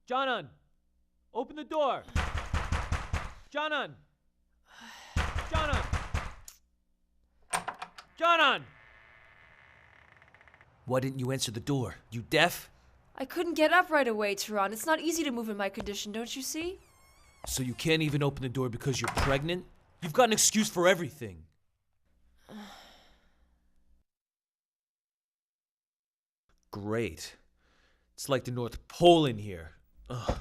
Jonan! Open the door! Jonan! Jonan! Jonan! Why didn't you answer the door? You deaf? I couldn't get up right away, Tehran. It's not easy to move in my condition, don't you see? So you can't even open the door because you're pregnant? You've got an excuse for everything. Great. It's like the North Pole in here. Ugh.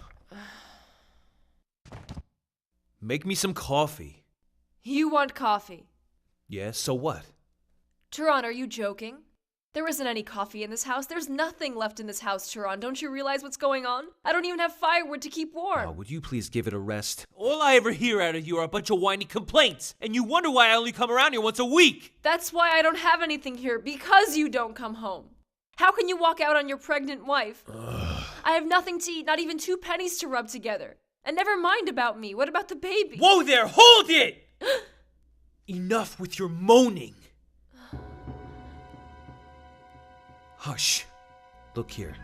Make me some coffee. You want coffee? Yeah, so what? Tehran, are you joking? There isn't any coffee in this house. There's nothing left in this house, Tehran. Don't you realize what's going on? I don't even have firewood to keep warm. Oh, would you please give it a rest? All I ever hear out of you are a bunch of whiny complaints, and you wonder why I only come around here once a week. That's why I don't have anything here, because you don't come home. How can you walk out on your pregnant wife? I have nothing to eat, not even 2 pennies to rub together. And never mind about me. What about the baby? Whoa there, hold it! Enough with your moaning. Hush. Look here.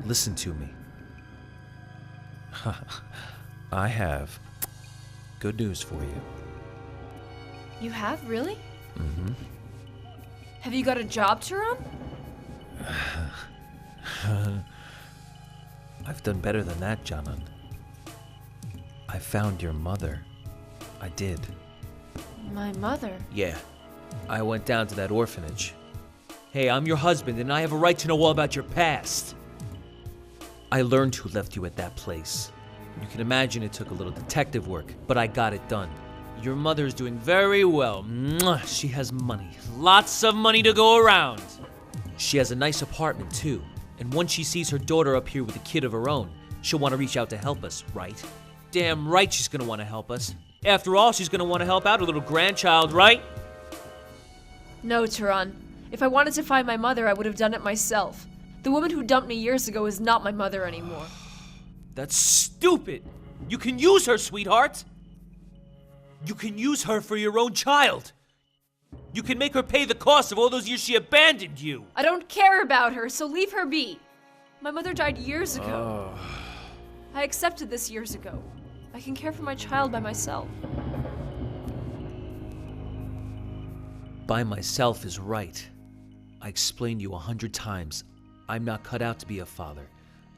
Listen to me. I have good news for you. You have, really? Mm-hmm. Have you got a job, Tehran? I've done better than that, Jonan. I found your mother. I did. My mother? Yeah. I went down to that orphanage. Hey, I'm your husband, and I have a right to know all about your past. I learned who left you at that place. You can imagine it took a little detective work, but I got it done. Your mother's doing very well. Mwah, she has money. Lots of money to go around. She has a nice apartment, too. And once she sees her daughter up here with a kid of her own, she'll want to reach out to help us, right? Damn right she's going to want to help us. After all, she's going to want to help out her little grandchild, right? No, Tehran. If I wanted to find my mother, I would have done it myself. The woman who dumped me years ago is not my mother anymore. That's stupid. You can use her, sweetheart. You can use her for your own child. You can make her pay the cost of all those years she abandoned you. I don't care about her, so leave her be. My mother died years ago. I accepted this years ago. I can care for my child by myself. By myself is right. I explained to you 100 times. I'm not cut out to be a father.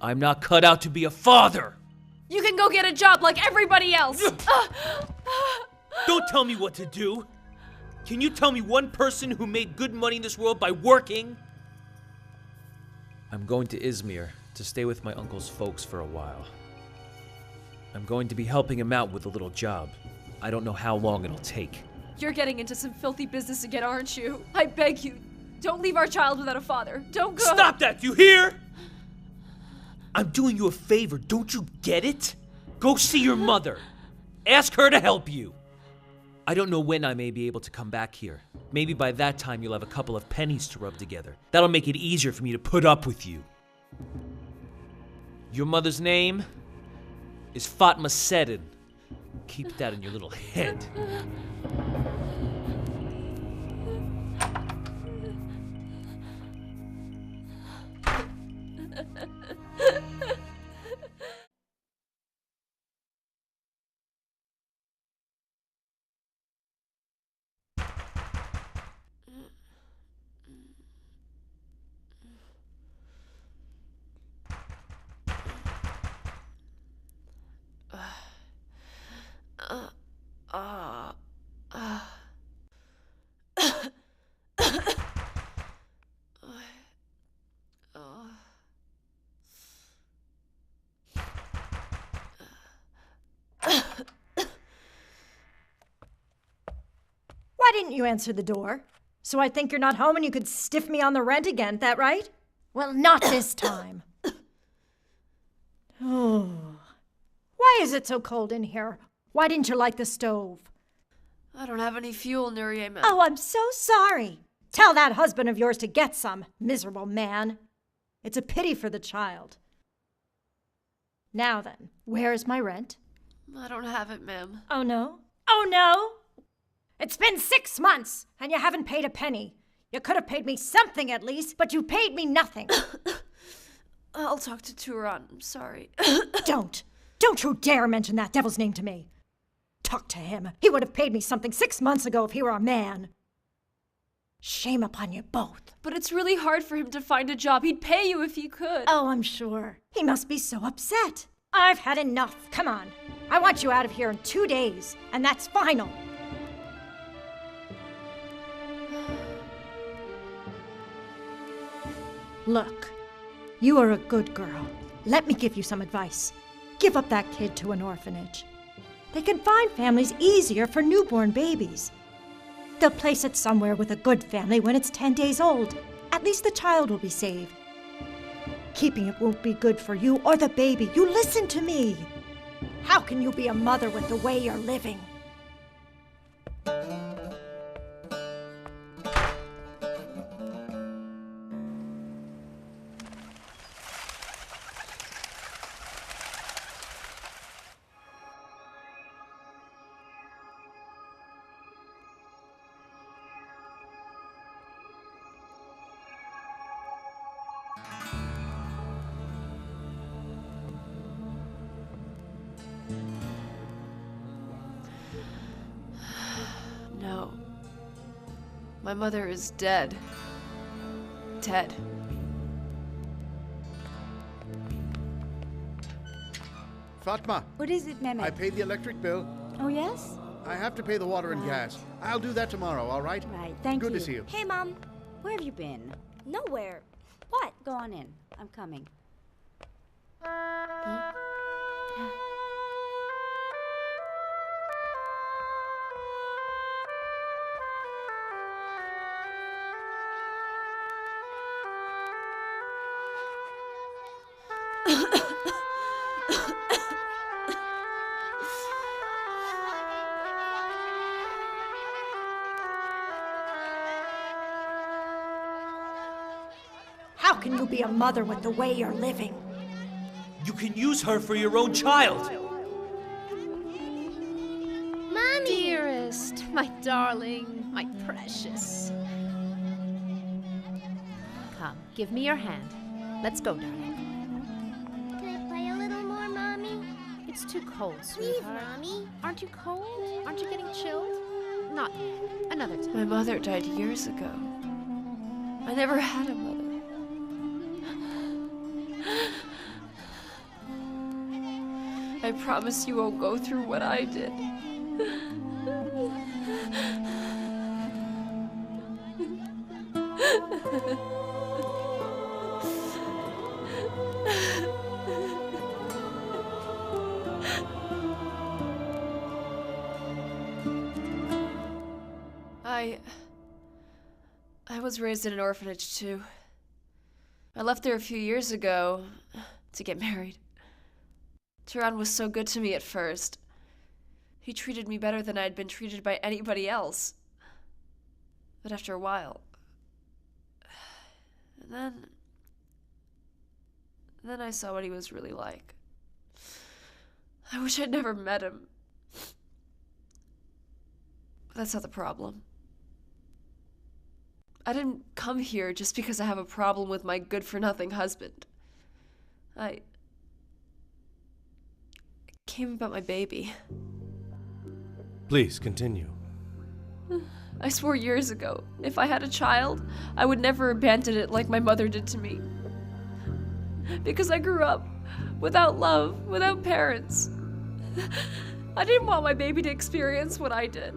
I'm not cut out to be a father! You can go get a job like everybody else! Don't tell me what to do! Can you tell me one person who made good money in this world by working? I'm going to Izmir to stay with my uncle's folks for a while. I'm going to be helping him out with a little job. I don't know how long it'll take. You're getting into some filthy business again, aren't you? I beg you, don't leave our child without a father. Don't go. Stop that, you hear? I'm doing you a favor, don't you get it? Go see your mother. Ask her to help you. I don't know when I may be able to come back here. Maybe by that time you'll have a couple of pennies to rub together. That'll make it easier for me to put up with you. Your mother's name is Fatma Seddin. Keep that in your little head. Why didn't you answer the door? So I think you're not home and you could stiff me on the rent again, that right? Well, not this time. Oh. Why is it so cold in here? Why didn't you light the stove? I don't have any fuel, Nuryem. Oh, I'm so sorry. Tell that husband of yours to get some, miserable man. It's a pity for the child. Now then, where is my rent? I don't have it, ma'am. Oh, no? Oh, no? It's been 6 months, and you haven't paid a penny. You could have paid me something at least, but you paid me nothing. I'll talk to Turan. I'm sorry. Don't. Don't you dare mention that devil's name to me. Talk to him. He would have paid me something 6 months ago if he were a man. Shame upon you both. But it's really hard for him to find a job. He'd pay you if he could. Oh, I'm sure. He must be so upset. I've had enough. Come on. I want you out of here in 2 days, and that's final. Look, you are a good girl. Let me give you some advice. Give up that kid to an orphanage. They can find families easier for newborn babies. They'll place it somewhere with a good family when it's 10 days old. At least the child will be saved. Keeping it won't be good for you or the baby. You listen to me. How can you be a mother with the way you're living? No. My mother is dead. Dead. Fatma, What is it, Mehmet? I paid the electric bill. Oh, yes? I have to pay the water and gas. I'll do that tomorrow, all right? Right, thank you. Good to see you. Hey, Mom. Where have you been? Nowhere. What? Go on in. I'm coming. How can you be a mother with the way you're living? You can use her for your own child. Mommy! Dearest, my darling, my precious. Come, give me your hand. Let's go, darling. Can I play a little more, Mommy? It's too cold, Please, sweetheart. Mommy. Aren't you cold? Aren't you getting chilled? Not yet. Another time. My mother died years ago. I never had a mother. I promise you won't go through what I did. I was raised in an orphanage too. I left there a few years ago to get married. Turan was so good to me at first. He treated me better than I had been treated by anybody else. But after a while... And then I saw what he was really like. I wish I'd never met him. But that's not the problem. I didn't come here just because I have a problem with my good-for-nothing husband. I came about my baby. Please, continue. I swore years ago, if I had a child, I would never abandon it like my mother did to me. Because I grew up without love, without parents. I didn't want my baby to experience what I did.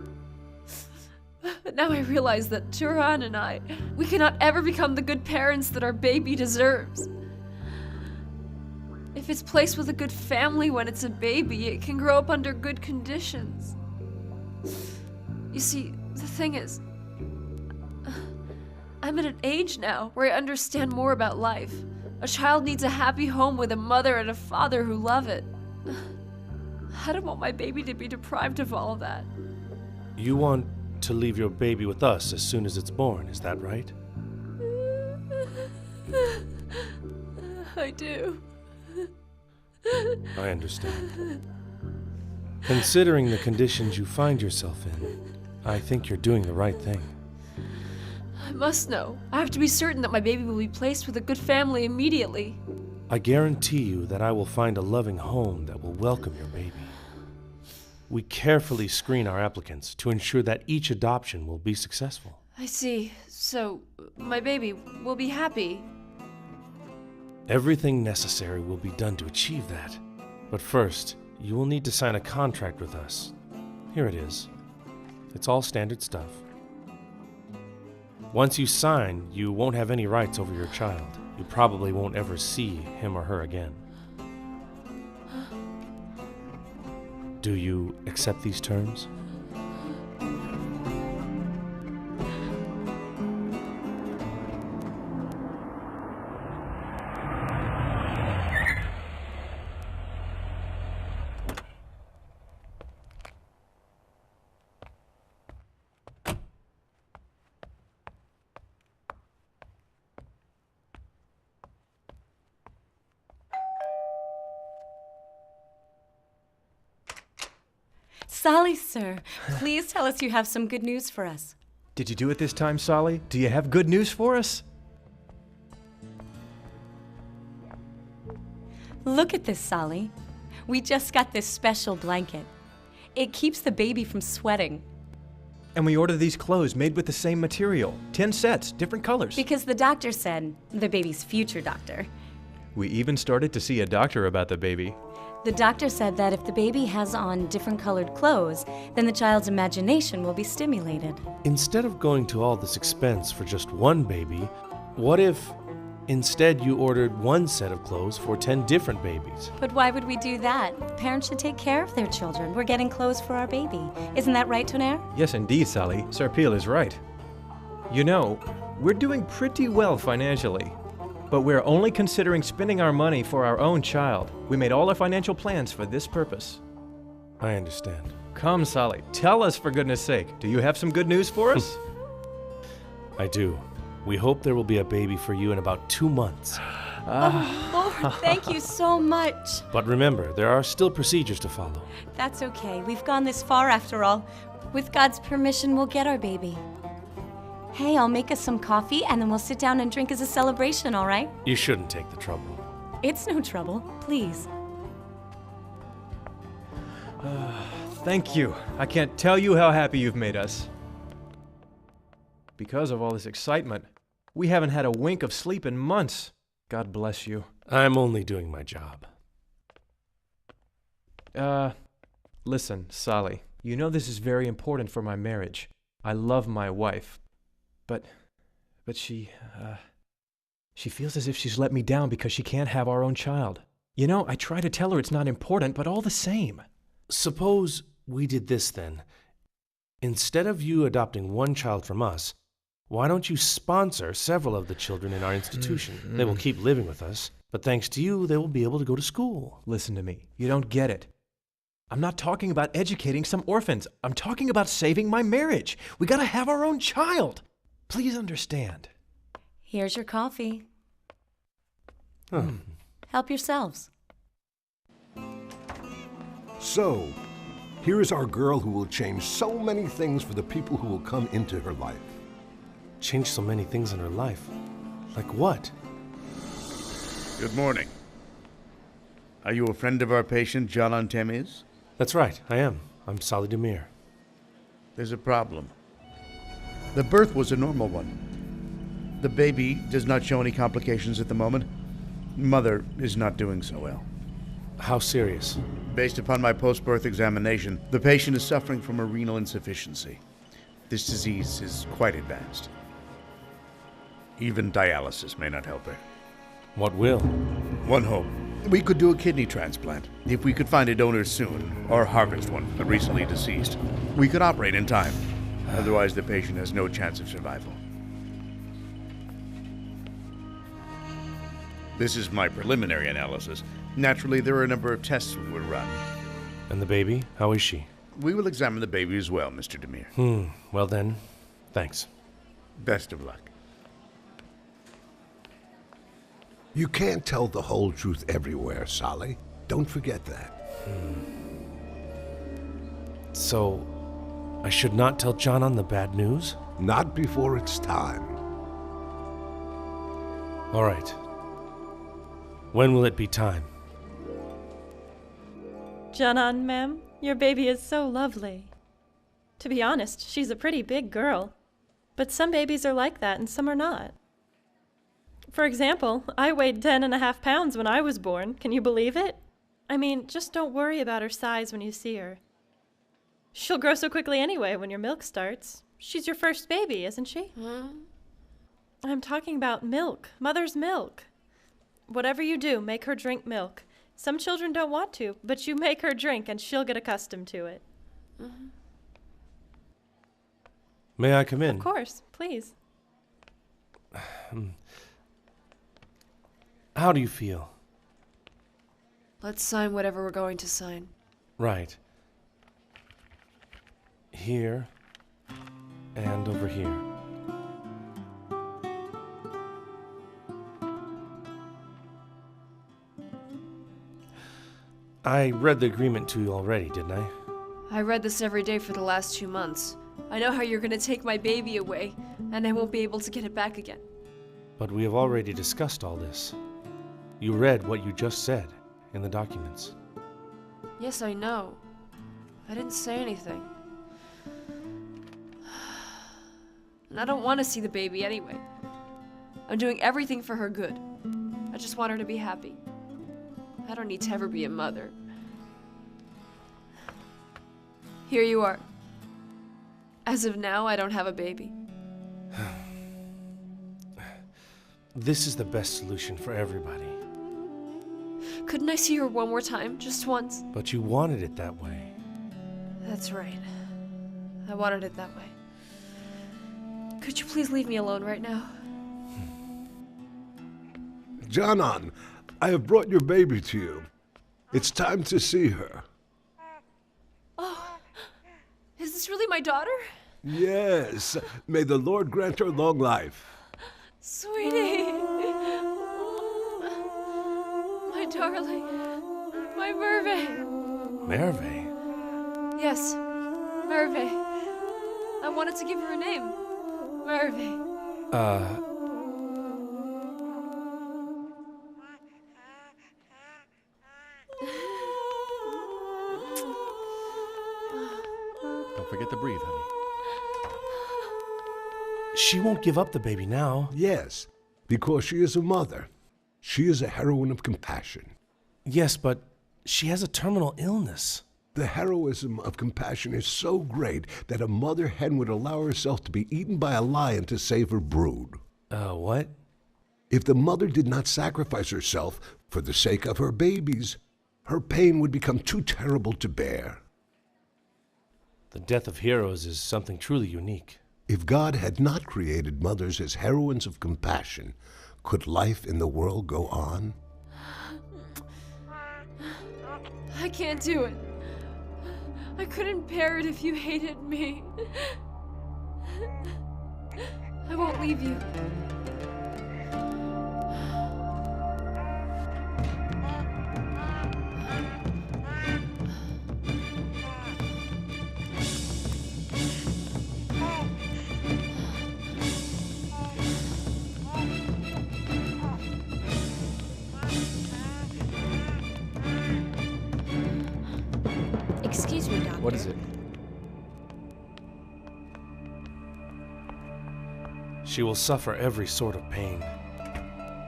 But now I realize that Turan and we cannot ever become the good parents that our baby deserves. If it's placed with a good family when it's a baby, it can grow up under good conditions. You see, the thing is, I'm at an age now where I understand more about life. A child needs a happy home with a mother and a father who love it. I don't want my baby to be deprived of all of that. You want to leave your baby with us as soon as it's born, is that right? I do. I understand. Considering the conditions you find yourself in, I think you're doing the right thing. I must know. I have to be certain that my baby will be placed with a good family immediately. I guarantee you that I will find a loving home that will welcome your baby. We carefully screen our applicants to ensure that each adoption will be successful. I see. So, my baby will be happy. Everything necessary will be done to achieve that. But first, you will need to sign a contract with us. Here it is. It's all standard stuff. Once you sign, you won't have any rights over your child. You probably won't ever see him or her again. Do you accept these terms? Salih, sir, please tell us you have some good news for us. Did you do it this time, Salih? Do you have good news for us? Look at this, Salih. We just got this special blanket. It keeps the baby from sweating. And we ordered these clothes made with the same material. 10 sets, different colors. Because the doctor said, the baby's future doctor. We even started to see a doctor about the baby. The doctor said that if the baby has on different colored clothes, then the child's imagination will be stimulated. Instead of going to all this expense for just one baby, what if instead you ordered one set of clothes for 10 different babies? But why would we do that? Parents should take care of their children. We're getting clothes for our baby. Isn't that right, Tonair? Yes, indeed, Salih. Sarpil is right. You know, we're doing pretty well financially. But we're only considering spending our money for our own child. We made all our financial plans for this purpose. I understand. Come, Salih, tell us for goodness sake. Do you have some good news for us? I do. We hope there will be a baby for you in about 2 months. Oh, Lord, thank you so much. But remember, there are still procedures to follow. That's okay. We've gone this far after all. With God's permission, we'll get our baby. Hey, I'll make us some coffee and then we'll sit down and drink as a celebration, all right? You shouldn't take the trouble. It's no trouble. Please. Thank you. I can't tell you how happy you've made us. Because of all this excitement, we haven't had a wink of sleep in months. God bless you. I'm only doing my job. Listen, Salih, you know this is very important for my marriage. I love my wife. But she feels as if she's let me down because she can't have our own child. You know, I try to tell her it's not important, but all the same. Suppose we did this then. Instead of you adopting one child from us, why don't you sponsor several of the children in our institution? They will keep living with us, but thanks to you, they will be able to go to school. Listen to me. You don't get it. I'm not talking about educating some orphans. I'm talking about saving my marriage. We gotta have our own child. Please understand. Here's your coffee. Oh. Help yourselves. So, here is our girl who will change so many things for the people who will come into her life. Change so many things in her life? Like what? Good morning. Are you a friend of our patient, John Temiz? That's right, I am. I'm Salih Demir. There's a problem. The birth was a normal one. The baby does not show any complications at the moment. Mother is not doing so well. How serious? Based upon my post-birth examination, the patient is suffering from a renal insufficiency. This disease is quite advanced. Even dialysis may not help her. What will? One hope. We could do a kidney transplant. If we could find a donor soon, or harvest one, but recently deceased, we could operate in time. Otherwise, the patient has no chance of survival. This is my preliminary analysis. Naturally, there are a number of tests we would run. And the baby? How is she? We will examine the baby as well, Mr. Demir. Well then, thanks. Best of luck. You can't tell the whole truth everywhere, Salih. Don't forget that. So, I should not tell John the bad news? Not before it's time. All right. When will it be time? Janan, ma'am, your baby is so lovely. To be honest, she's a pretty big girl. But some babies are like that and some are not. For example, I weighed 10.5 pounds when I was born. Can you believe it? I mean, just don't worry about her size when you see her. She'll grow so quickly anyway when your milk starts. She's your first baby, isn't she? I'm talking about milk, mother's milk. Whatever you do, make her drink milk. Some children don't want to, but you make her drink and she'll get accustomed to it. May I come in? Of course, please. How do you feel? Let's sign whatever we're going to sign. Right. Here and over here. I read the agreement to you already, didn't I? I read this every day for the last 2 months. I know how you're going to take my baby away, and I won't be able to get it back again. But we have already discussed all this. You read what you just said in the documents. Yes, I know. I didn't say anything. And I don't want to see the baby anyway. I'm doing everything for her good. I just want her to be happy. I don't need to ever be a mother. Here you are. As of now, I don't have a baby. This is the best solution for everybody. Couldn't I see her one more time? Just once? But you wanted it that way. That's right. I wanted it that way. Could you please leave me alone right now? Janan, I have brought your baby to you. It's time to see her. Oh, is this really my daughter? Yes. May the Lord grant her long life. Sweetie. My darling. My Merve. Merve? Yes, Merve. I wanted to give her a name. Merve. Don't forget to breathe, honey. She won't give up the baby now. Yes, because she is a mother. She is a heroine of compassion. Yes, but she has a terminal illness. The heroism of compassion is so great that a mother hen would allow herself to be eaten by a lion to save her brood. What? If the mother did not sacrifice herself for the sake of her babies, her pain would become too terrible to bear. The death of heroes is something truly unique. If God had not created mothers as heroines of compassion, could life in the world go on? I can't do it. I couldn't bear it if you hated me. I won't leave you. Excuse me, Doctor. What is it? She will suffer every sort of pain.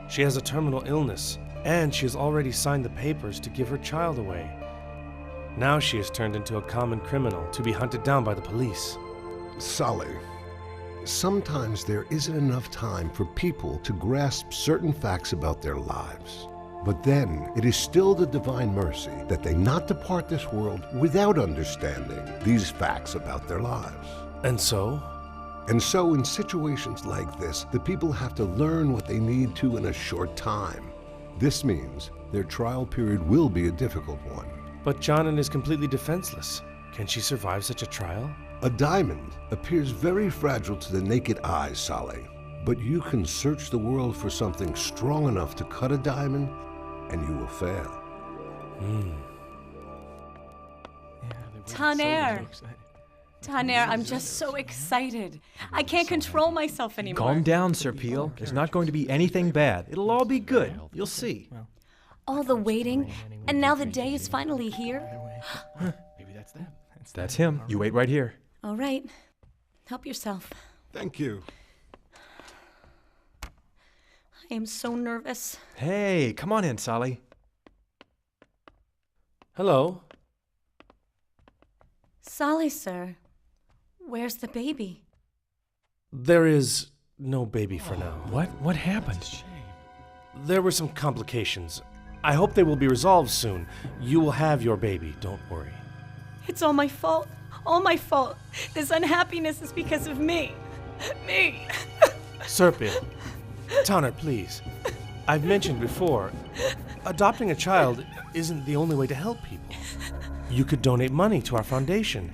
She has a terminal illness, and she has already signed the papers to give her child away. Now she is turned into a common criminal to be hunted down by the police. Salih, sometimes there isn't enough time for people to grasp certain facts about their lives. But then it is still the divine mercy that they not depart this world without understanding these facts about their lives. And so? And so in situations like this, the people have to learn what they need to in a short time. This means their trial period will be a difficult one. But Janan is completely defenseless. Can she survive such a trial? A diamond appears very fragile to the naked eye, Salih. But you can search the world for something strong enough to cut a diamond, and you will fail. Taner! Taner, I'm just so excited. I can't control myself anymore. Calm down, Sir Peel. There's not going to be anything bad. It'll all be good. You'll see. All the waiting, and now the day is finally here. Maybe that's them. That's him. You wait right here. All right. Help yourself. Thank you. I am so nervous. Hey, come on in, Salih. Hello. Salih, sir. Where's the baby? There is no baby for now. What? What happened? There were some complications. I hope they will be resolved soon. You will have your baby, don't worry. It's all my fault. All my fault. This unhappiness is because of me. Me. Serpil. Tanner, please. I've mentioned before, adopting a child isn't the only way to help people. You could donate money to our foundation.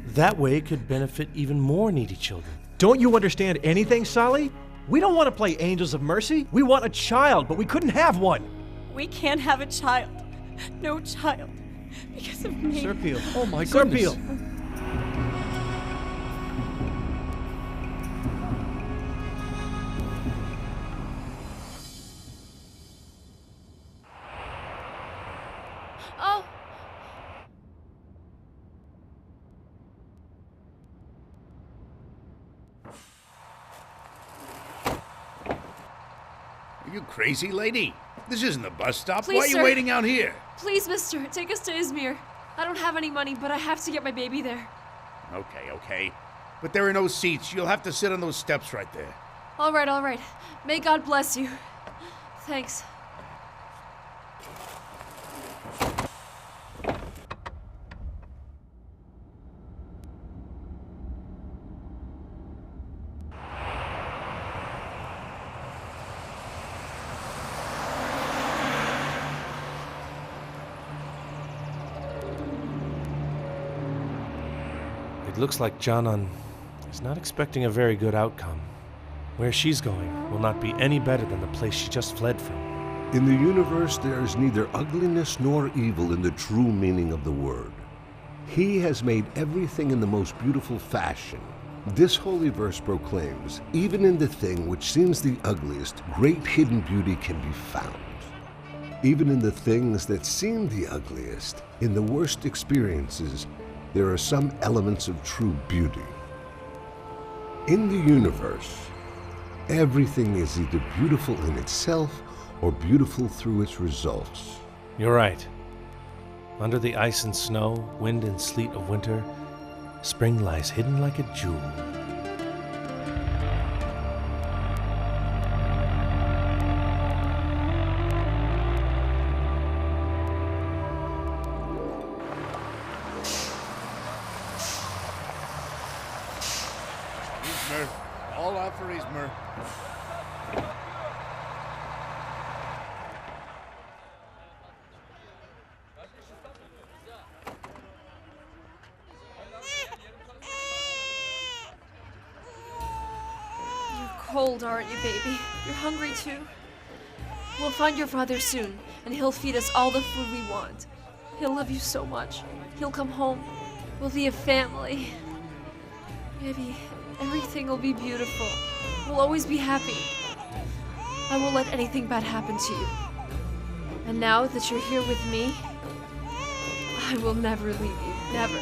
That way it could benefit even more needy children. Don't you understand anything, Salih? We don't want to play Angels of Mercy. We want a child, but we couldn't have one. We can't have a child. No child. Because of me. Serpil. Oh my goodness. Serpil. Oh! Are you crazy, lady? This isn't a bus stop. Please, Why are you sir. waiting out here? Please, mister, take us to Izmir. I don't have any money, but I have to get my baby there. Okay. But there are no seats. You'll have to sit on those steps right there. All right. May God bless you. Thanks. It looks like Canan is not expecting a very good outcome. Where she's going will not be any better than the place she just fled from. In the universe, there is neither ugliness nor evil in the true meaning of the word. He has made everything in the most beautiful fashion. This holy verse proclaims, even in the thing which seems the ugliest, great hidden beauty can be found. Even in the things that seem the ugliest, in the worst experiences, there are some elements of true beauty. In the universe, everything is either beautiful in itself or beautiful through its results. You're right. Under the ice and snow, wind and sleet of winter, spring lies hidden like a jewel. Izmir. All out for Izmir. You're cold, aren't you, baby? You're hungry too? We'll find your father soon, and he'll feed us all the food we want. He'll love you so much. He'll come home. We'll be a family. Baby, everything will be beautiful. We'll always be happy. I won't let anything bad happen to you. And now that you're here with me, I will never leave you. Never.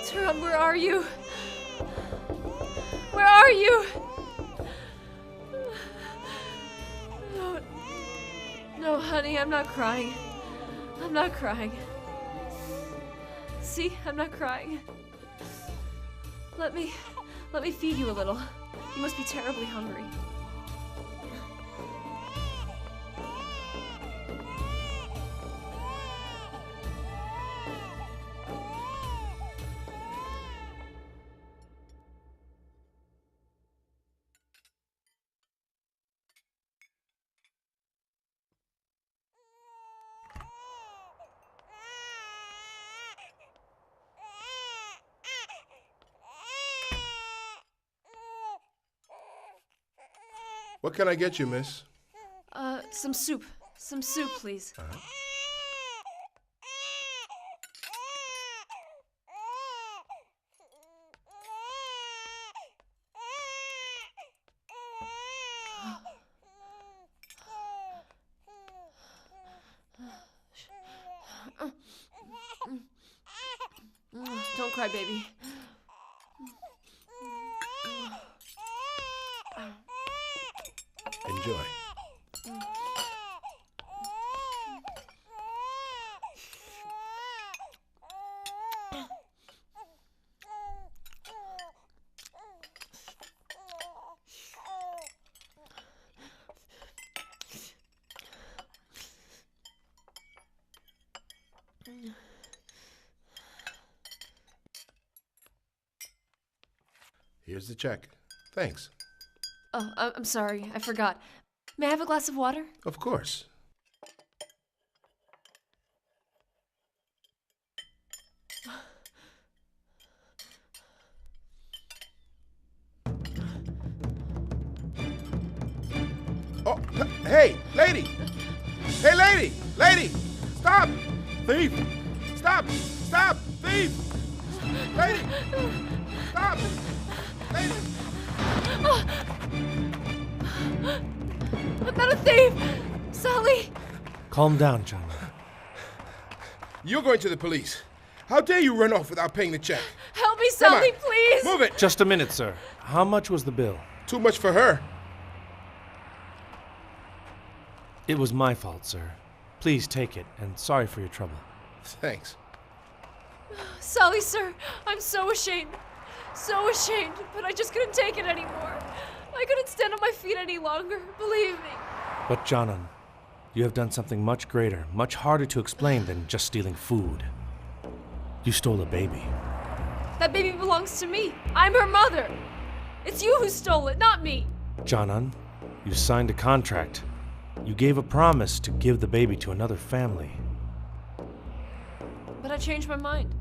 Turan, where are you? Where are you? No, honey, I'm not crying. I'm not crying. See, I'm not crying. Let me feed you a little. You must be terribly hungry. What can I get you, miss? Some soup. Some soup, please. Don't cry, baby. Enjoy. Here's the check. Thanks. Oh, I'm sorry. I forgot. May I have a glass of water? Of course. Oh, hey, lady! Hey, lady! Lady! Stop! Thief! Stop! Stop! Thief! Lady! Stop! Lady! I'm not a thief! Salih! Calm down, John. You're going to the police. How dare you run off without paying the check? Help me, Come on. Salih, please! Move it! Just a minute, sir. How much was the bill? Too much for her. It was my fault, sir. Please take it, and sorry for your trouble. Thanks. Salih, sir, I'm so ashamed. So ashamed, but I just couldn't take it anymore. I couldn't stand on my feet any longer, believe me. But, Jonan, you have done something much greater, much harder to explain than just stealing food. You stole a baby. That baby belongs to me. I'm her mother. It's you who stole it, not me. Jonan, you signed a contract. You gave a promise to give the baby to another family. But I changed my mind.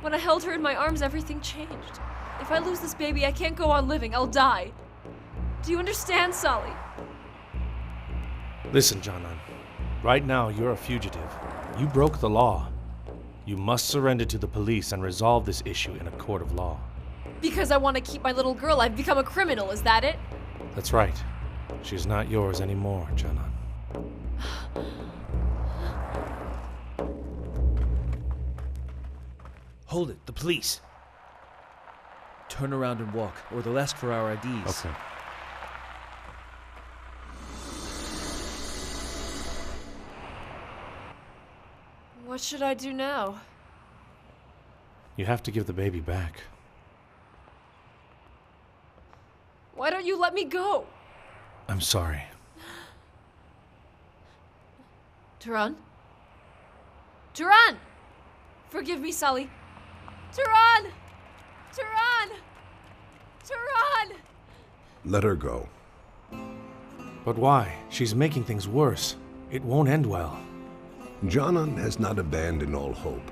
When I held her in my arms, everything changed. If I lose this baby, I can't go on living. I'll die. Do you understand, Salih? Listen, Jonan. Right now, you're a fugitive. You broke the law. You must surrender to the police and resolve this issue in a court of law. Because I want to keep my little girl, I've become a criminal, is that it? That's right. She's not yours anymore, Jonan. Hold it, the police. Turn around and walk, or they'll ask for our IDs. Okay. What should I do now? You have to give the baby back. Why don't you let me go? I'm sorry. Turan? Turan! Forgive me, Salih. Turan! Turan! Turan! Let her go. But why? She's making things worse. It won't end well. Jonan has not abandoned all hope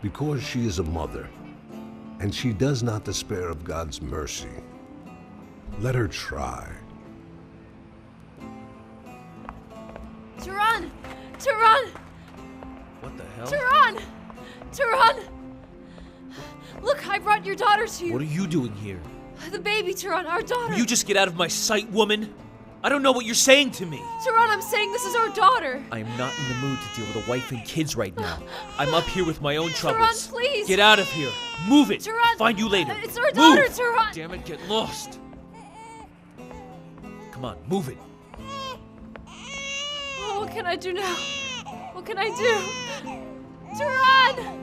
because she is a mother, and she does not despair of God's mercy. Let her try. Turan! Turan! What the hell? Turan! Turan! Look, I brought your daughter to you. What are you doing here? The baby, Turan, our daughter. Will you just get out of my sight, woman? I don't know what you're saying to me. Turan, I'm saying this is our daughter. I am not in the mood to deal with a wife and kids right now. I'm up here with my own troubles. Turan, please. Get out of here. Move it. Turan, Find you later. It's our daughter, Move. Turan. Damn it, get lost. Come on, move it. Oh, what can I do now? What can I do? Turan!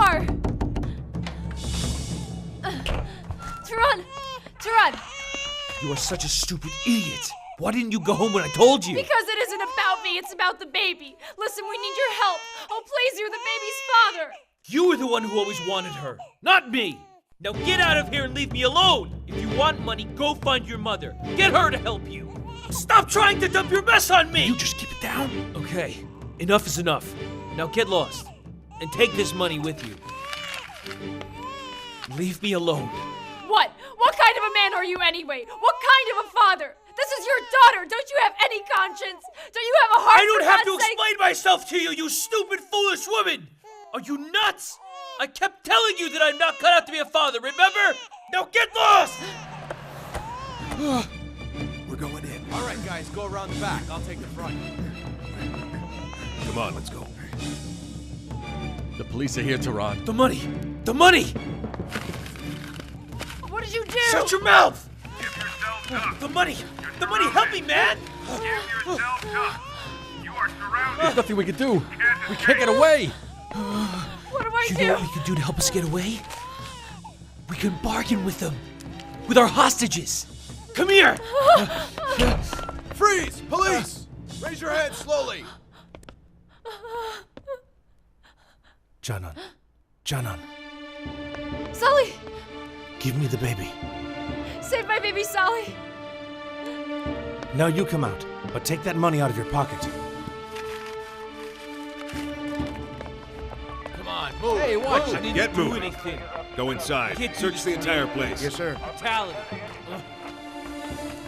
car! Taran! You are such a stupid idiot. Why didn't you go home when I told you? Because it isn't about me, it's about the baby. Listen, we need your help. Oh, please, you're the baby's father. You were the one who always wanted her, not me. Now get out of here and leave me alone. If you want money, go find your mother. Get her to help you. Stop trying to dump your mess on me. You just keep it down. Okay, enough is enough. Now get lost and take this money with you. Leave me alone. What? What kind of a man are you anyway? What kind of a father? This is your daughter. Don't you have any conscience? Don't you have a heart? I don't have to explain myself to you, you stupid, foolish woman. Are you nuts? I kept telling you that I'm not cut out to be a father, remember? Now get lost! We're going in. All right, guys, go around the back. I'll take the front. Come on, let's go. The police are here, Taran. The money! The money! What did you do? Shut your mouth! Give yourself up. The money! The money! Help me, man! Give yourself up. You are surrounded. There's nothing we can do. We can't get away. What do I do? You know what we can do to help us get away? We can bargain with them. With our hostages. Come here! Freeze! Police! Raise your head slowly. Canan. Canan. Salih! Give me the baby. Save my baby, Salih! Now you come out, but take that money out of your pocket. Come on, move! Hey, watch I it. didn't Get do moving. anything. Go inside. Can't do Search this the to me. entire place. Yes, sir. Brutality.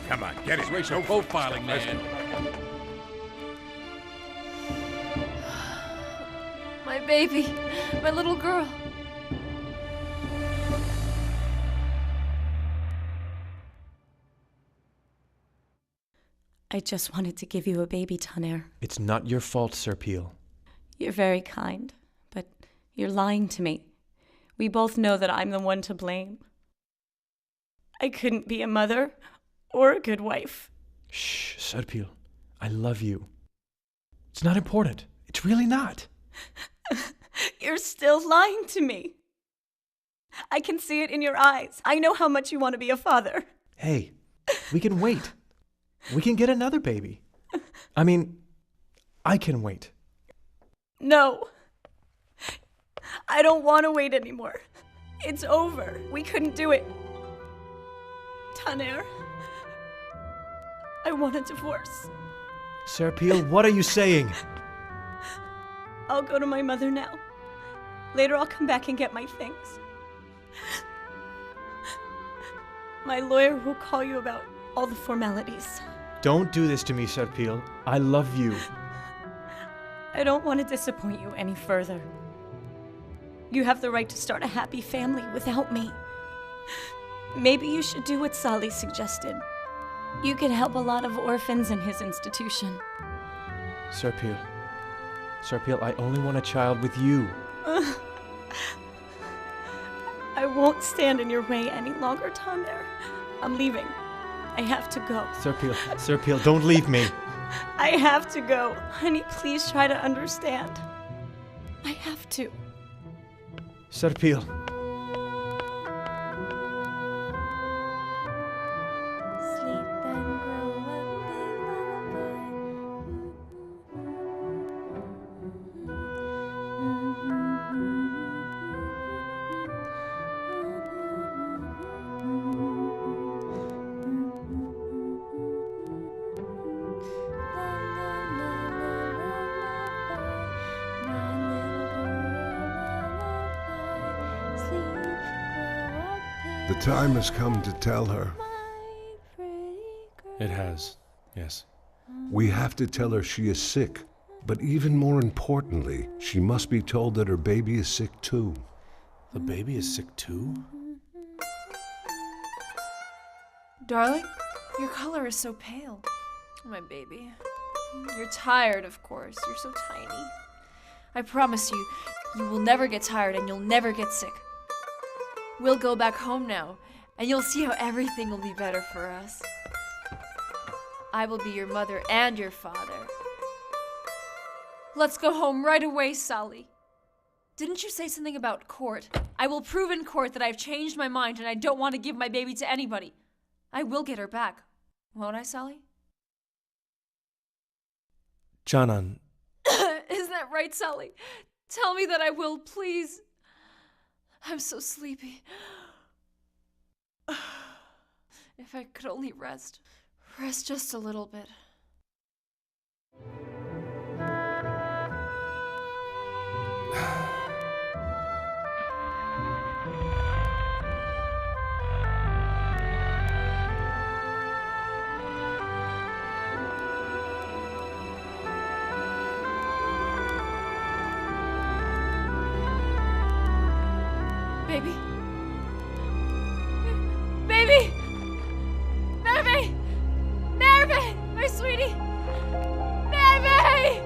Come on, get it. Racial profiling, man. My baby. My little girl. I just wanted to give you a baby, Taner. It's not your fault, Sir Peel. You're very kind, but you're lying to me. We both know that I'm the one to blame. I couldn't be a mother or a good wife. Shh, Sir Peel. I love you. It's not important. It's really not. You're still lying to me. I can see it in your eyes. I know how much you want to be a father. Hey, we can wait. We can get another baby. I mean, I can wait. No. I don't want to wait anymore. It's over. We couldn't do it. Taner, I want a divorce. Sir Peel, what are you saying? I'll go to my mother now. Later I'll come back and get my things. My lawyer will call you about all the formalities. Don't do this to me, Sir Peel. I love you. I don't want to disappoint you any further. You have the right to start a happy family without me. Maybe you should do what Salih suggested. You could help a lot of orphans in his institution. Sir Peel. Sir Peel, I only want a child with you. I won't stand in your way any longer, Taner. I'm leaving. I have to go. Sir Peel, don't leave me. I have to go. Honey, please try to understand. I have to. Sir Peel. The time has come to tell her. It has, yes. We have to tell her she is sick. But even more importantly, she must be told that her baby is sick too. The baby is sick too? Darling, your color is so pale. My baby. You're tired, of course. You're so tiny. I promise you, you will never get tired and you'll never get sick. We'll go back home now, and you'll see how everything will be better for us. I will be your mother and your father. Let's go home right away, Salih. Didn't you say something about court? I will prove in court that I've changed my mind and I don't want to give my baby to anybody. I will get her back. Won't I, Salih? Canan, Isn't that right, Salih? Tell me that I will, please. I'm so sleepy. If I could only rest. Rest just a little bit. Baby. Baby! Merve! Merve! My sweetie! Merve!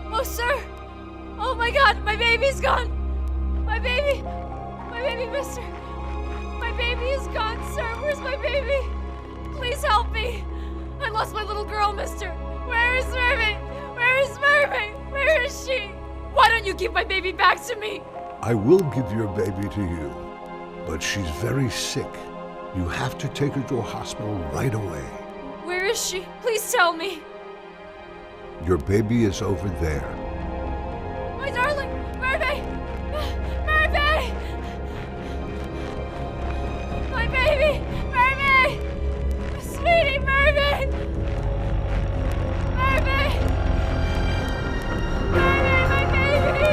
Oh, sir! Oh my God, my baby's gone! My baby, mister! My baby is gone, sir! Where's my baby? Please help me! I lost my little girl, mister! Where is Merve? Where is Merve? Where is she? Why don't you give my baby back to me? I will give your baby to you, but she's very sick. You have to take her to a hospital right away. Where is she? Please tell me. Your baby is over there. My darling! Merve! Merve! My baby! Merve! Sweetie, Merve! Merve! Merve, my baby!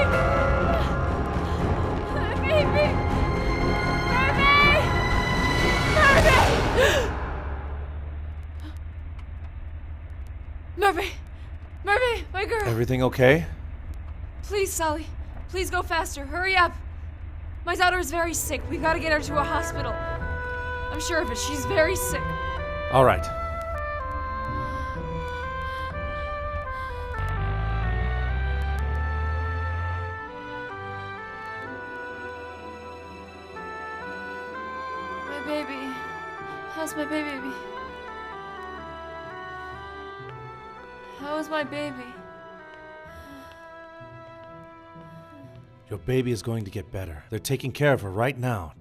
My baby! Merve! Merve! Merve! Merve, my girl! everything okay? Please, Salih. Please go faster. Hurry up. My daughter is very sick. We gotta get her to a hospital. I'm sure of it. She's very sick. All right. My baby. How's my baby? How is my baby? Your baby is going to get better. They're taking care of her right now.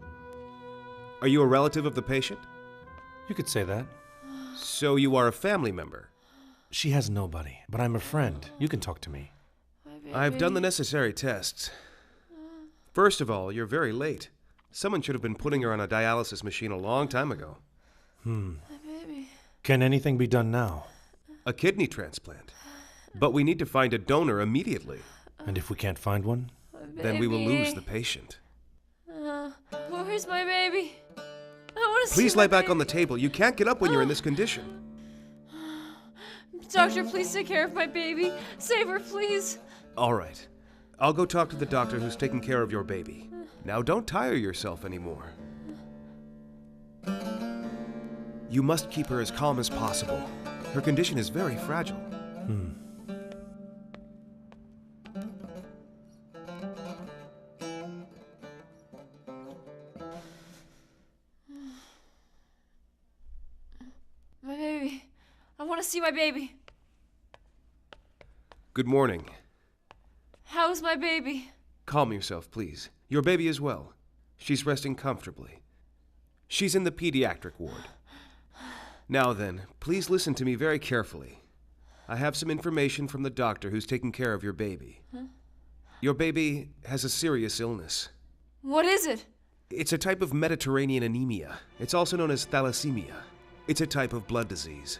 Are you a relative of the patient? You could say that. So you are a family member? She has nobody, but I'm a friend. You can talk to me. I've done the necessary tests. First of all, you're very late. Someone should have been putting her on a dialysis machine a long time ago. My baby. Can anything be done now? A kidney transplant. But we need to find a donor immediately. And if we can't find one? Then we will lose the patient. Where's my baby? I want to see Please my lie back baby. on the table. You can't get up when you're in this condition. Doctor, please take care of my baby. Save her, please. All right. I'll go talk to the doctor who's taking care of your baby. Now don't tire yourself anymore. You must keep her as calm as possible. Her condition is very fragile. My baby. I want to see my baby. Good morning. How's my baby? Calm yourself, please. Your baby is well. She's resting comfortably. She's in the pediatric ward. Now then, please listen to me very carefully. I have some information from the doctor who's taking care of your baby. Your baby has a serious illness. What is it? It's a type of Mediterranean anemia. It's also known as thalassemia. It's a type of blood disease.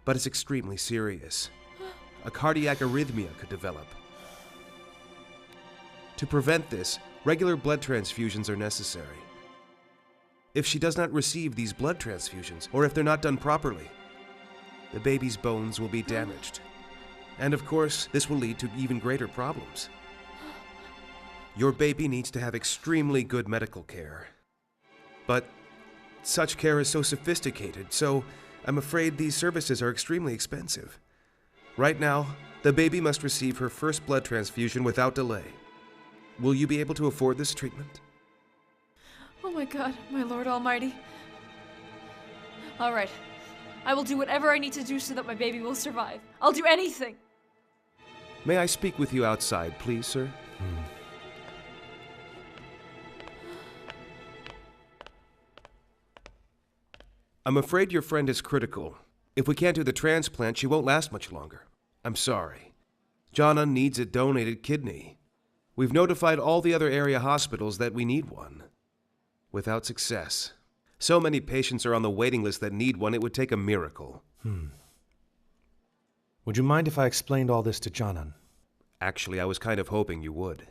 But it's extremely serious. A cardiac arrhythmia could develop. To prevent this, regular blood transfusions are necessary. If she does not receive these blood transfusions, or if they're not done properly, the baby's bones will be damaged. And of course, this will lead to even greater problems. Your baby needs to have extremely good medical care. But such care is so sophisticated, so I'm afraid these services are extremely expensive. Right now, the baby must receive her first blood transfusion without delay. Will you be able to afford this treatment? Oh my God, my Lord Almighty. All right. I will do whatever I need to do so that my baby will survive. I'll do anything. May I speak with you outside, please, sir? I'm afraid your friend is critical. If we can't do the transplant, she won't last much longer. I'm sorry. Jana needs a donated kidney. We've notified all the other area hospitals that we need one. Without success. So many patients are on the waiting list that need one, it would take a miracle. Would you mind if I explained all this to Janan? Actually, I was kind of hoping you would.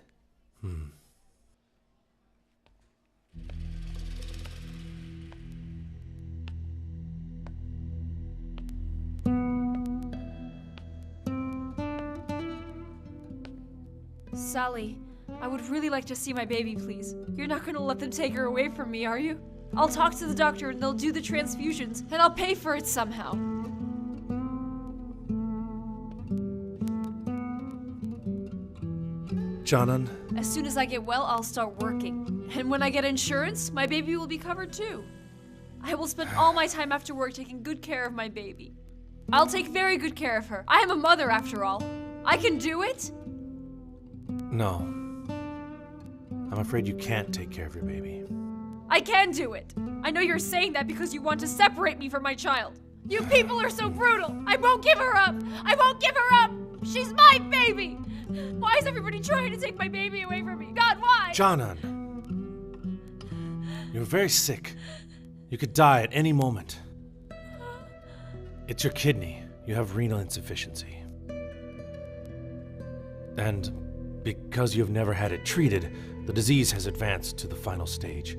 Sally, I would really like to see my baby, please. You're not gonna let them take her away from me, are you? I'll talk to the doctor and they'll do the transfusions, and I'll pay for it somehow. Janan? As soon as I get well, I'll start working. And when I get insurance, my baby will be covered too. I will spend all my time after work taking good care of my baby. I'll take very good care of her. I am a mother, after all. I can do it. No. I'm afraid you can't take care of your baby. I can do it. I know you're saying that because you want to separate me from my child. You people are so brutal. I won't give her up. I won't give her up. She's my baby. Why is everybody trying to take my baby away from me? God, why? Janan! You're very sick. You could die at any moment. It's your kidney. You have renal insufficiency. And because you've never had it treated, the disease has advanced to the final stage.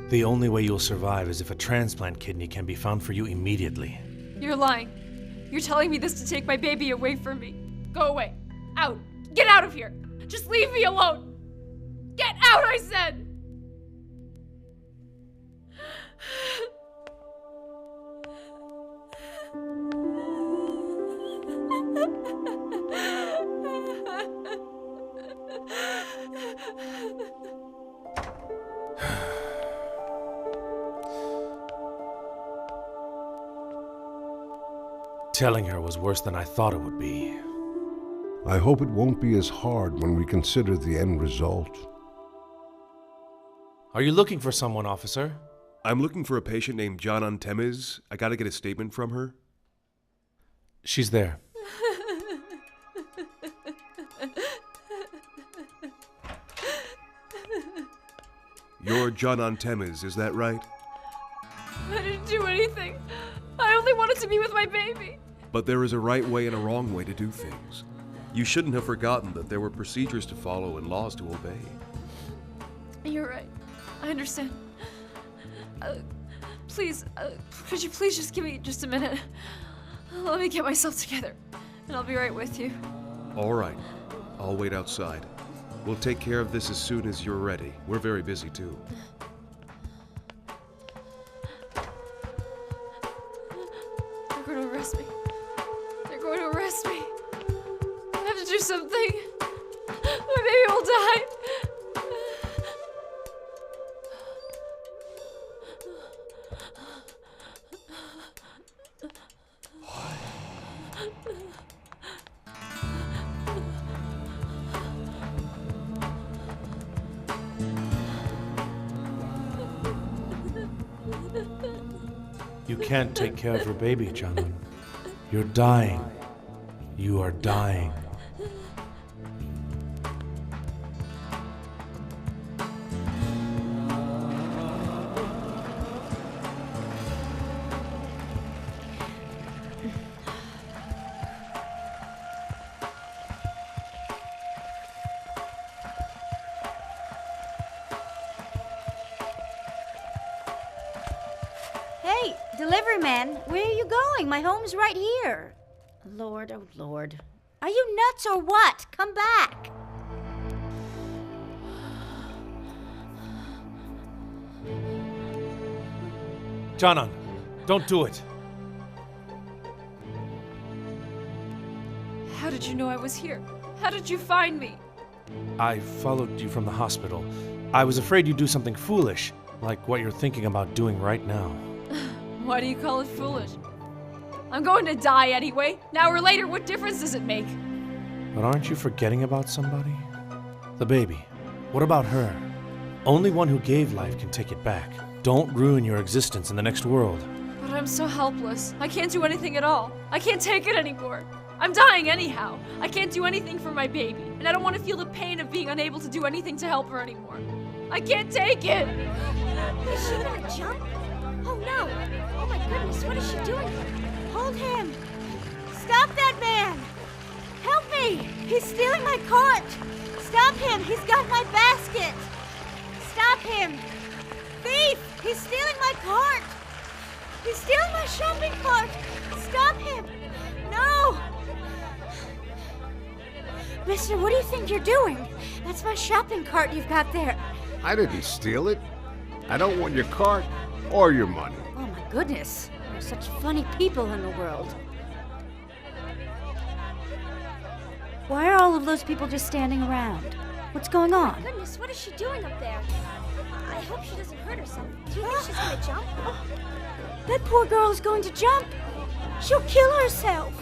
The only way you'll survive is if a transplant kidney can be found for you immediately. You're lying. You're telling me this to take my baby away from me. Go away. Out. Get out of here. Just leave me alone. Get out, I said. Telling her was worse than I thought it would be. I hope it won't be as hard when we consider the end result. Are you looking for someone, officer? I'm looking for a patient named Janan Temiz. I gotta get a statement from her. She's there. You're Janan Temiz, is that right? I didn't do anything. I only wanted to be with my baby. But there is a right way and a wrong way to do things. You shouldn't have forgotten that there were procedures to follow and laws to obey. You're right. I understand. Please, could you please just give me just a minute? Let me get myself together, and I'll be right with you. All right. I'll wait outside. We'll take care of this as soon as you're ready. We're very busy, too. They're going to arrest me. They're going to arrest me. I have to do something. My baby will die. You can't take care of your baby, Janan. You're dying. You are dying. Hey, delivery man, where are you going? My home's right here. Lord, oh Lord. Are you nuts or what? Come back. Janan, don't do it. How did you know I was here? How did you find me? I followed you from the hospital. I was afraid you'd do something foolish, like what you're thinking about doing right now. Why do you call it foolish? I'm going to die anyway. Now or later, what difference does it make? But aren't you forgetting about somebody? The baby. What about her? Only one who gave life can take it back. Don't ruin your existence in the next world. But I'm so helpless. I can't do anything at all. I can't take it anymore. I'm dying anyhow. I can't do anything for my baby, and I don't want to feel the pain of being unable to do anything to help her anymore. I can't take it! Is she gonna jump? Oh no! Oh my goodness, what is she doing? Hold him! Stop that man! Help me! He's stealing my cart! Stop him! He's got my basket! Stop him! Thief! He's stealing my cart! He's stealing my shopping cart! Stop him! No! Mister, what do you think you're doing? That's my shopping cart you've got there. I didn't steal it. I don't want your cart or your money. Oh my goodness. There are such funny people in the world. Why are all of those people just standing around? What's going on? Goodness, what is she doing up there? I hope she doesn't hurt herself. Do you think she's gonna jump? That poor girl is going to jump. She'll kill herself.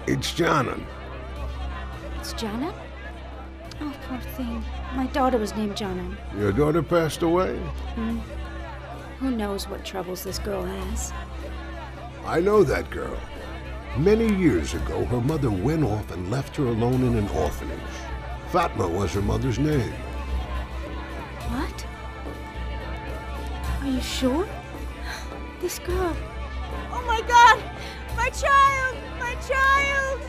It's Janan. It's Janan? Oh, poor thing. My daughter was named Janan. Your daughter passed away? Who knows what troubles this girl has? I know that girl. Many years ago, her mother went off and left her alone in an orphanage. Fatma was her mother's name. What? Are you sure? This girl. Oh my God! My child! My child!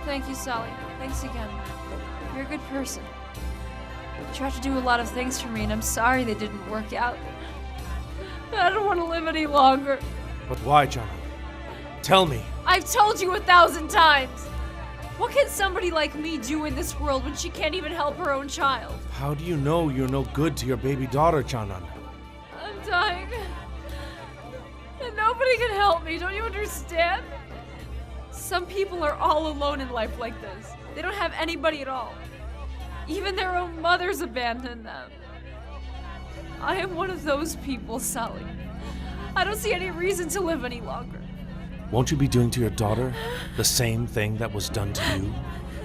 Thank you, Salih. Thanks again. You're a good person. You tried to do a lot of things for me, and I'm sorry they didn't work out. I don't want to live any longer. But why, Janan? Tell me. I've told you 1,000 times! What can somebody like me do in this world when she can't even help her own child? How do you know you're no good to your baby daughter, Janan? I'm dying. And nobody can help me, don't you understand? Some people are all alone in life like this. They don't have anybody at all. Even their own mothers abandon them. I am one of those people, Salih. I don't see any reason to live any longer. Won't you be doing to your daughter the same thing that was done to you?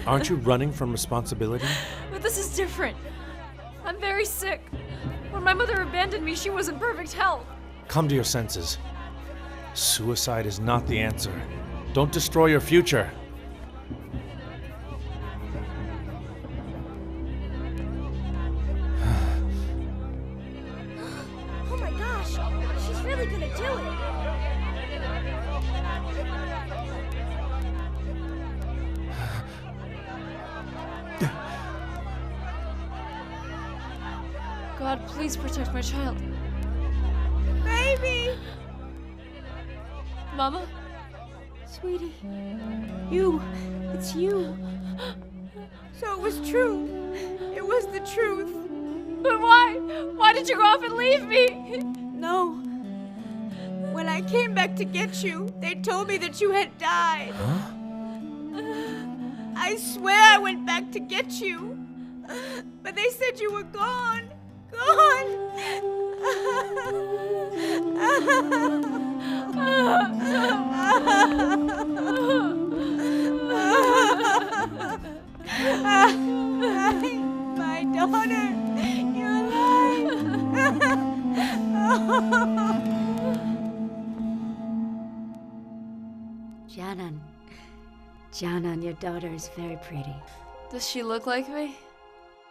Aren't you running from responsibility? But this is different. I'm very sick. When my mother abandoned me, she was in perfect health. Come to your senses. Suicide is not the answer. Don't destroy your future. Oh my gosh, she's really gonna do it. God, please protect my child. Baby! Mama? Sweetie. It's you. So it was true. It was the truth. But why? Why did you go off and leave me? No. When I came back to get you, they told me that you had died. Huh? I swear I went back to get you. But they said you were gone. My daughter, you're alive. Janan, your daughter is very pretty. Does she look like me?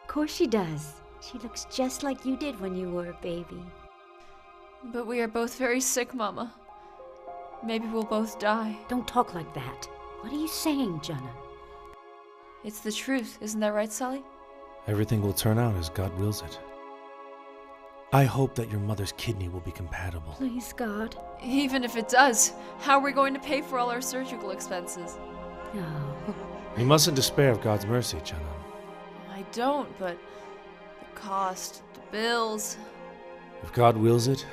Of course she does. She looks just like you did when you were a baby. But we are both very sick, Mama. Maybe we'll both die. Don't talk like that. What are you saying, Janan? It's the truth, isn't that right, Salih? Everything will turn out as God wills it. I hope that your mother's kidney will be compatible. Please, God. Even if it does, how are we going to pay for all our surgical expenses? Oh. You mustn't despair of God's mercy, Janan. I don't, but the cost, the bills. If God wills it,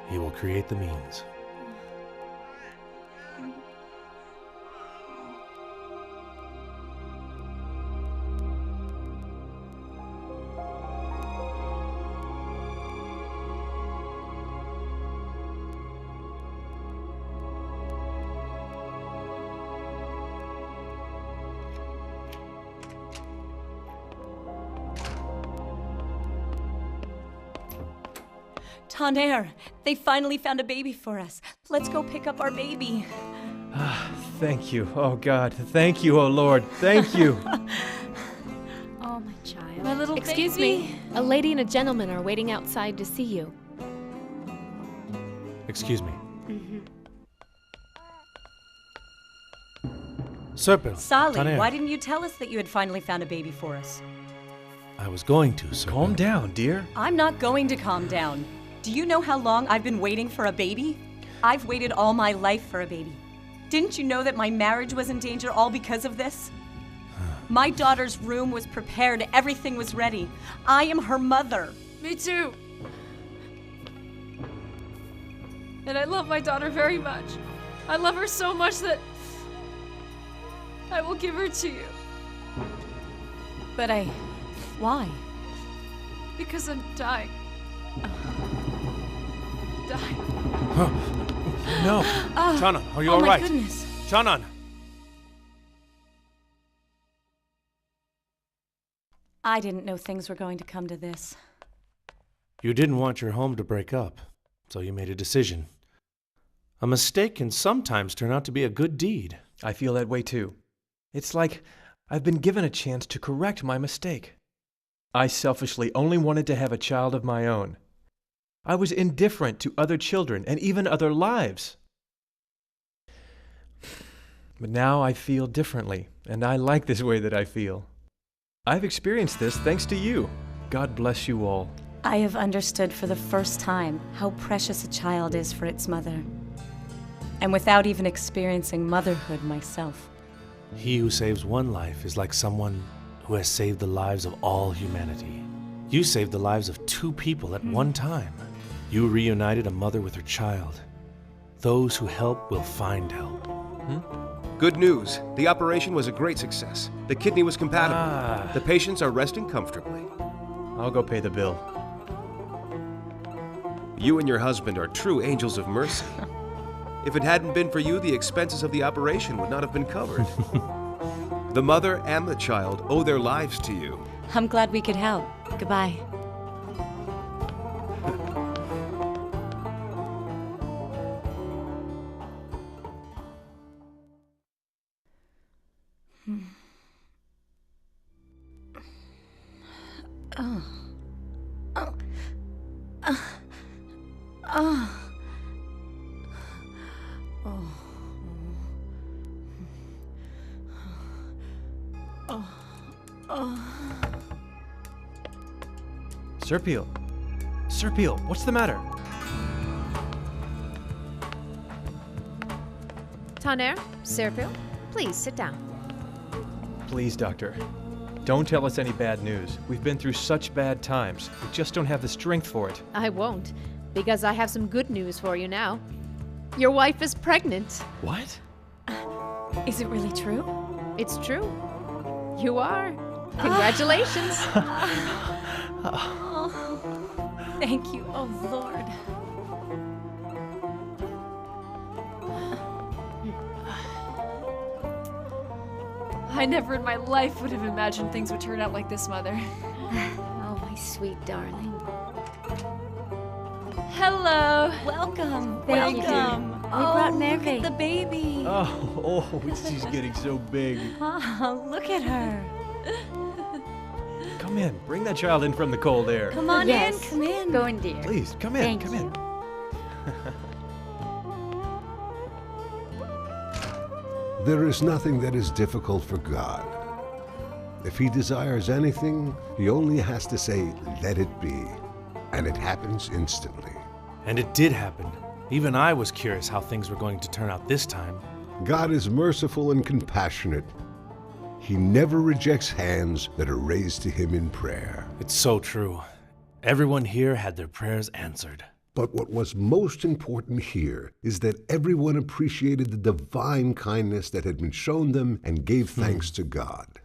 He will create the means. Tonnerre, they finally found a baby for us. Let's go pick up our baby. Thank you. Oh, God. Thank you, oh, Lord. Thank you. Oh, my child. My little Excuse baby. me. A lady and a gentleman are waiting outside to see you. Excuse me. Serpil. Salih, Tonnerre. why didn't you tell us that you had finally found a baby for us? I was going to, Serpil. Calm down, dear. I'm not going to calm down. Do you know how long I've been waiting for a baby? I've waited all my life for a baby. Didn't you know that my marriage was in danger all because of this? My daughter's room was prepared, everything was ready. I am her mother. Me too. And I love my daughter very much. I love her so much that I will give her to you. But why? Because I'm dying. Dying. No. Chanan, are you oh all right? my goodness. Chanan. I didn't know things were going to come to this. You didn't want your home to break up, so you made a decision. A mistake can sometimes turn out to be a good deed. I feel that way too. It's like I've been given a chance to correct my mistake. I selfishly only wanted to have a child of my own. I was indifferent to other children and even other lives. But now I feel differently, and I like this way that I feel. I've experienced this thanks to you. God bless you all. I have understood for the first time how precious a child is for its mother. And without even experiencing motherhood myself. He who saves one life is like someone who has saved the lives of all humanity. You saved the lives of 2 people at one time. You reunited a mother with her child. Those who help will find help. Good news. The operation was a great success. The kidney was compatible. The patients are resting comfortably. I'll go pay the bill. You and your husband are true angels of mercy. If it hadn't been for you, the expenses of the operation would not have been covered. The mother and the child owe their lives to you. I'm glad we could help. Goodbye. Serpil. Serpil, what's the matter? Tonnerre, Serpil, please sit down. Please, Doctor. Don't tell us any bad news. We've been through such bad times. We just don't have the strength for it. I won't, because I have some good news for you now. Your wife is pregnant. What? Is it really true? It's true. You are. Congratulations. Thank you, oh Lord. I never in my life would have imagined things would turn out like this, Mother. Oh, my sweet darling. Hello. Welcome. Thank you. Welcome. We brought Mary. Look at the baby. Oh, she's getting so big. Oh, look at her. Come in. Bring that child in from the cold air. Come on Yes. in. Come in. Go in, dear. Please, come in. Thank Come you. in. There is nothing that is difficult for God. If he desires anything, he only has to say, "Let it be," and it happens instantly. And it did happen. Even I was curious how things were going to turn out this time. God is merciful and compassionate. He never rejects hands that are raised to him in prayer. It's so true. Everyone here had their prayers answered. But what was most important here is that everyone appreciated the divine kindness that had been shown them and gave thanks to God.